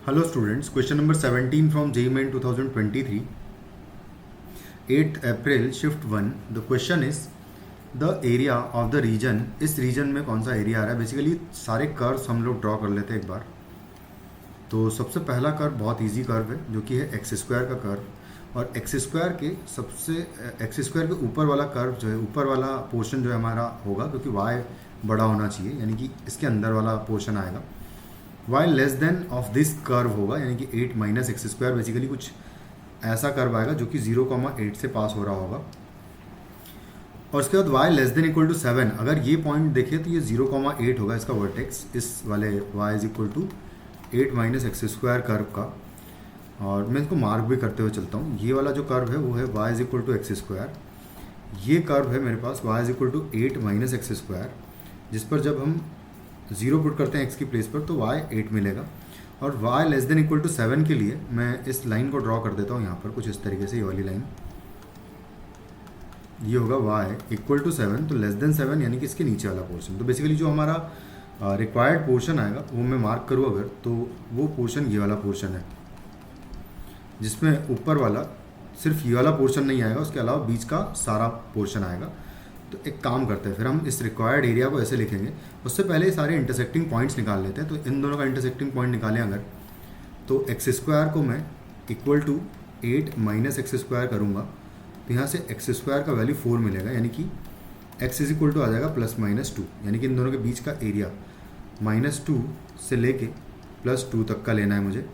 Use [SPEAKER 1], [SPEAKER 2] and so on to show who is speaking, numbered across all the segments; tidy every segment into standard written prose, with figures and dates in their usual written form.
[SPEAKER 1] Hello students, question number 17 from JEE Main 2023, 8 April, shift 1. The question is the area of the region. इस reason में कौन सा area आ रहा है. Basically सारे कर्व्स हम लोग ड्रॉ कर लेते हैं एक बार. तो सबसे पहला कर्व बहुत इजी कर्व है जो कि है एक्स स्क्वायर का कर्व, और एक्स स्क्वायर के ऊपर वाला कर्व जो है, ऊपर वाला पोर्शन जो है हमारा होगा, क्योंकि वाई बड़ा होना चाहिए, यानी कि इसके अंदर वाला पोर्शन आएगा. Y less than of this curve होगा, यानी कि 8 माइनस एक्स स्क्वायर. बेसिकली कुछ ऐसा कर्व आएगा जो कि 0,8 से पास हो रहा होगा. और उसके बाद y less than equal to 7. अगर ये पॉइंट देखें तो ये 0,8 होगा इसका वर्टेक्स, इस वाले y is equal to 8 minus x square curve का. और मैं इसको मार्क भी करते हुए चलता हूँ. ये वाला जो कर्व है वो है y is equal to x square. ये कर्व है मेरे पास y is equal to 8 minus x square, जिस पर जब हम 0 पुट करते हैं x की प्लेस पर तो y 8 मिलेगा. और y less than equal to 7 के लिए मैं इस लाइन को ड्रॉ कर देता हूँ यहाँ पर कुछ इस तरीके से. ये वाली लाइन ये होगा y इक्वल टू 7, तो लेस देन 7 यानी कि इसके नीचे वाला पोर्शन. तो बेसिकली जो हमारा रिक्वायर्ड पोर्शन आएगा वो मैं मार्क करूँ अगर, तो वो पोर्शन ये वाला पोर्शन है, जिसमें ऊपर वाला सिर्फ ये वाला पोर्शन नहीं आएगा, उसके अलावा बीच का सारा पोर्शन आएगा. तो एक काम करते हैं, फिर हम इस रिक्वायर्ड एरिया को ऐसे लिखेंगे. उससे पहले सारे इंटरसेक्टिंग पॉइंट्स निकाल लेते हैं. तो इन दोनों का इंटरसेक्टिंग पॉइंट निकालें अगर, तो एक्स स्क्वायर को मैं equal to 8 minus x square करूँगा, तो यहाँ से एक्स स्क्वायर का वैल्यू 4 मिलेगा, यानी कि एक्स इज इक्वल टू आ जाएगा प्लस माइनस 2. यानी कि इन दोनों के बीच का एरिया -2 से लेके +2 तक का लेना है मुझे.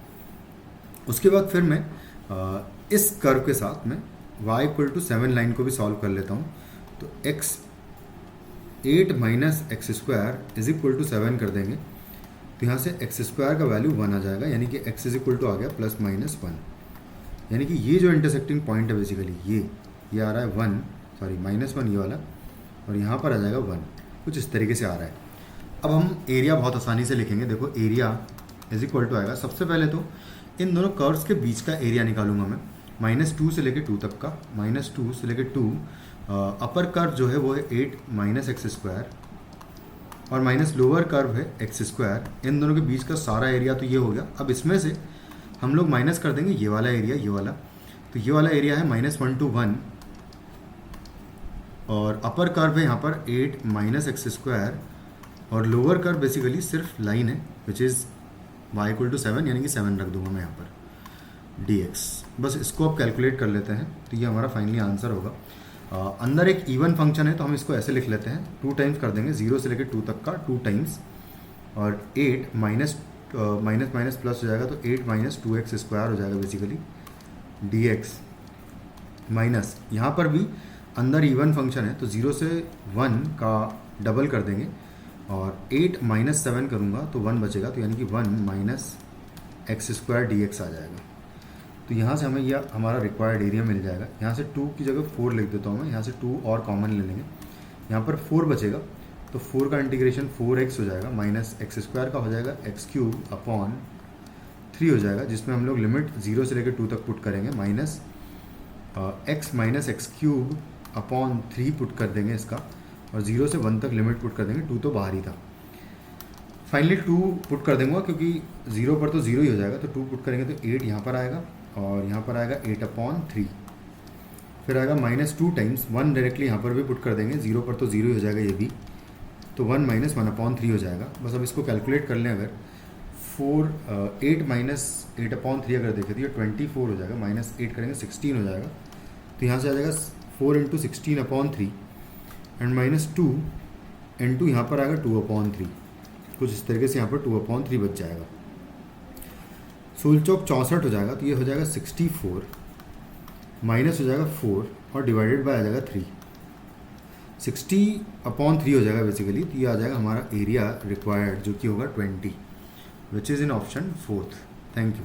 [SPEAKER 1] उसके बाद फिर मैं इस कर्व के साथ में y इक्वल टू 7 लाइन को भी सॉल्व कर लेता हूँ. तो x 8 minus x square is equal to 7 कर देंगे, तो यहाँ से एक्स स्क्वायर का वैल्यू 1 आ जाएगा, यानी कि x इज इक्वल टू आ गया प्लस माइनस 1. यानी कि ये जो इंटरसेक्टिंग पॉइंट है बेसिकली ये आ रहा है 1, सॉरी -1 ये वाला, और यहाँ पर आ जाएगा 1. कुछ इस तरीके से आ रहा है. अब हम एरिया बहुत आसानी से लिखेंगे. देखो एरिया इज इक्वल टू आएगा, सबसे पहले तो इन दोनों कर्व्स के बीच का एरिया निकालूंगा मैं. -2 से लेकर 2 तक का, -2 से लेकर 2. अपर कर्व जो है वो है 8 माइनस एक्स स्क्वायर, और माइनस लोअर कर्व है एक्स स्क्वायर. इन दोनों के बीच का सारा एरिया तो ये हो गया. अब इसमें से हम लोग माइनस कर देंगे ये वाला एरिया, ये वाला. तो ये वाला एरिया है -1 to 1, और अपर कर्व है यहाँ पर 8 माइनस एक्स स्क्वायर, और लोअर कर्व बेसिकली सिर्फ लाइन है which is y equal to 7, यानी कि 7 रख दूंगा मैं यहाँ पर dx. बस इसको आप कैलकुलेट कर लेते हैं तो ये हमारा फाइनली आंसर होगा. अंदर एक इवन फंक्शन है तो हम इसको ऐसे लिख लेते हैं, 2 टाइम्स कर देंगे 0 से लेकर 2 तक का 2 टाइम्स, और 8 माइनस माइनस प्लस हो जाएगा, तो 8 माइनस 2x स्क्वायर हो जाएगा बेसिकली dx. माइनस यहाँ पर भी अंदर इवन फंक्शन है तो 0 से 1 का डबल कर देंगे, और 8 माइनस 7 करूँगा तो 1 बचेगा, तो यानी कि 1 माइनस एक्स स्क्वायर dx आ जाएगा. तो यहाँ से हमें यह हमारा रिक्वायर्ड एरिया मिल जाएगा. यहाँ से 2 की जगह 4 लिख देता हूँ मैं, यहाँ से 2 और कॉमन ले लेंगे, यहाँ पर 4 बचेगा, तो 4 का इंटीग्रेशन 4x हो जाएगा, माइनस एक्स स्क्वायर का हो जाएगा x³ अपॉन 3 हो जाएगा, जिसमें हम लोग लिमिट 0 से लेकर 2 तक पुट करेंगे, minus x minus x³ upon 3 put कर देंगे इसका, और 0 से 1 तक लिमिट पुट कर देंगे. 2 तो बाहर ही था. फाइनली 2 पुट कर देंगे क्योंकि 0 पर तो 0 ही हो जाएगा, तो 2 पुट करेंगे तो 8 यहाँ पर आएगा, और यहाँ पर आएगा 8/3. फिर आएगा -2 टाइम्स 1, डायरेक्टली यहाँ पर भी पुट कर देंगे, 0 पर तो 0 ही हो जाएगा ये भी, तो 1 माइनस 1/3 हो जाएगा. बस अब इसको कैलकुलेट कर लें अगर, 8 माइनस 8/3 अगर देखें तो ये 24 हो जाएगा, -8 करेंगे 16 हो जाएगा. तो यहाँ से आ जाएगा 4 × 16/3, एंड -2 इंटू यहाँ पर आएगा 2/3. कुछ इस तरीके से यहाँ पर 2/3 बच जाएगा. सोल चौक 64 हो जाएगा, तो ये हो जाएगा 64, माइनस हो जाएगा 4, और डिवाइडेड बाय आ जाएगा 3. 60/3 हो जाएगा बेसिकली. तो ये आ जाएगा हमारा एरिया रिक्वायर्ड, जो कि होगा 20, which is in option 4. Thank you.